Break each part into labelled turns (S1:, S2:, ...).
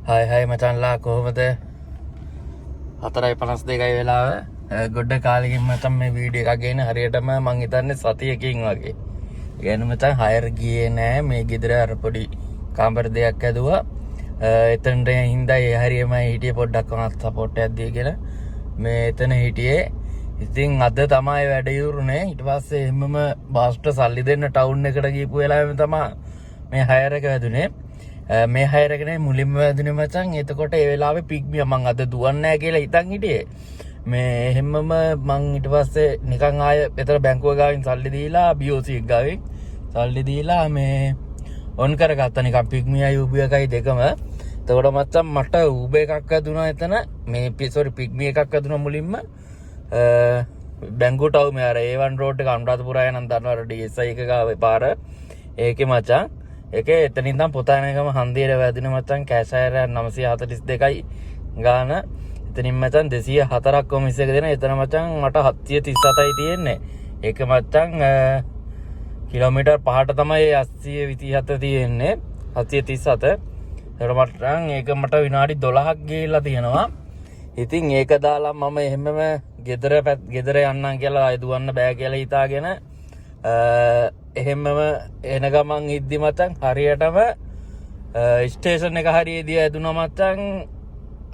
S1: හයි මචන්ලා කොහොමද 4:52 වෙලාව ගොඩ කාලෙකින් මචන් මේ වීඩියෝ එකක් ගේන හරියටම මං හිතන්නේ සතියකින් වගේ. ඒ කියන්නේ මචන් හයර් ගියේ නෑ මේ ගෙදර අර පොඩි කාමර දෙයක් ඇදුවා. එතනට හින්දා ඒ හරියම හිටියේ පොඩ්ඩක් වුණත් සපෝට් එකක් දීගෙන මේ එතන හිටියේ. ඉතින් අද තමයි වැඩ ඉවරුනේ. ඊට පස්සේ එම්මම බාස්ට සල්ලි දෙන්න ටවුන් එකට ගිහපු වෙලාවෙම තමයි මේ හයර් එක වැදුනේ. මේ හයර් එකනේ මුලින්ම වැදුනේ මචං. එතකොට ඒ වෙලාවේ පිග්මිය මං අද දුවන්නේ නැහැ කියලා හිතන් හිටියේ. මේ එහෙම්මම මං ඊට පස්සේ නිකන් ආය එතන බැංකුව ගාවින් සල්ලි දීලා BOC එක ගාවින් සල්ලි දීලා මේ ඔන් කරගත්තා නිකන් පිග්මියයි උබේ එකයි දෙකම. එතකොට මචං මට උබේ එකක් වැදුනා එතන. මේ පිග්මිය එකක් වැදුනා මුලින්ම. බැංකුවට આવු මේ අර A1 රෝඩ් එක අනුරාධපුරා යන දන්නවර DSI එක ගාවේ පාර. ඒකේ මචං ඒකේ එතනින් ඉඳන් පොතානේකම හන්දියට වැදින මචං කෑෂ් අයර් 942යි ගාන. එතනින් මචං 204ක් කොමිස් එක දෙන. එතන මචං මට 737යි තියෙන්නේ. ඒක මචං කිලෝමීටර් 5ට තමයි 827 තියෙන්නේ. 737. ඒකට මචං ඒක මට විනාඩි 12ක් ගිහිල්ලා තියෙනවා. ඉතින් ඒක දාලා මම එහෙමම ගෙදර යන්නම් කියලා අය දුවන්න බෑ කියලා හිතාගෙන එහෙමම එන ගමන් ඉද්දි මචං හරියටම ස්ටේෂන් එක හරියේදී ඇදුනා මචං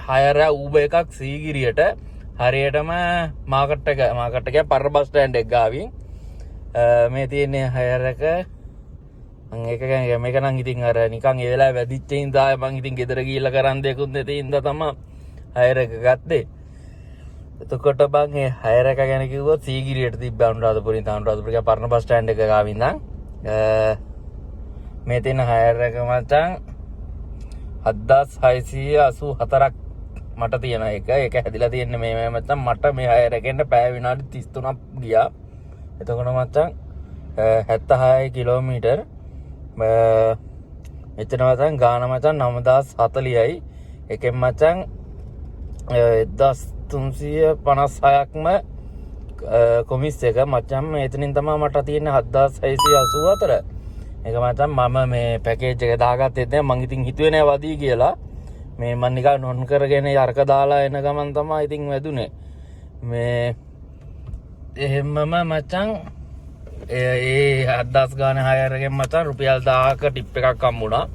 S1: හයර ඌබ එකක් සීගිරියට හරියටම මාකට් එක පර බස් ස්ටෑන්ඩ් එක ගාවින් මේ තියෙන්නේ හයර එක මම ඒක ගැන මේක නම් ඉතින් අර නිකන් ඒ වෙලාවේ වැදිච්ච හින්දා මම ඉතින් ගෙදර ගිහිල්ලා කරන් දෙකුත් නැති හින්දා තමයි හයර එක ගත්තේ. එතකොට බං ඒ හයර එක ගැන කිව්වොත් සීගිරියට තිබ්බ අනුරාධපුරින් අනුරාධපුර පරණ බස් ස්ටෑන්ඩ් එක ගාවින් ඉඳන් මේ තියෙන හයර එක මචං 7684ක් මට තියෙන එක. ඒක හැදිලා තියෙන්නේ මේ මචං මට මේ හයර එකෙන් පැය විනාඩි 33ක් ගියා. එතකොට මචං 76 කිලෝමීටර් මෙතන මචං ගාන මචං 9040යි. එකෙන් මචං 1356ක්ම කොමිස් එක මචං එතනින් තමයි මට තියෙන්නේ 7684. ඒක මචං මම මේ පැකේජ් එක දාගත්තේ නැහැ. මං ඉතින් හිතුවේ නෑ වදී කියලා. මේ මං නිකන් නොන් කරගෙන යරක දාලා එන ගමන් තමයි ඉතින් වැදුනේ. මේ එහෙමම මචං ඒ 7000 ගාන හයර් එකෙන් මචං රුපියල් 1000ක ටිප් එකක් හම්බුණා.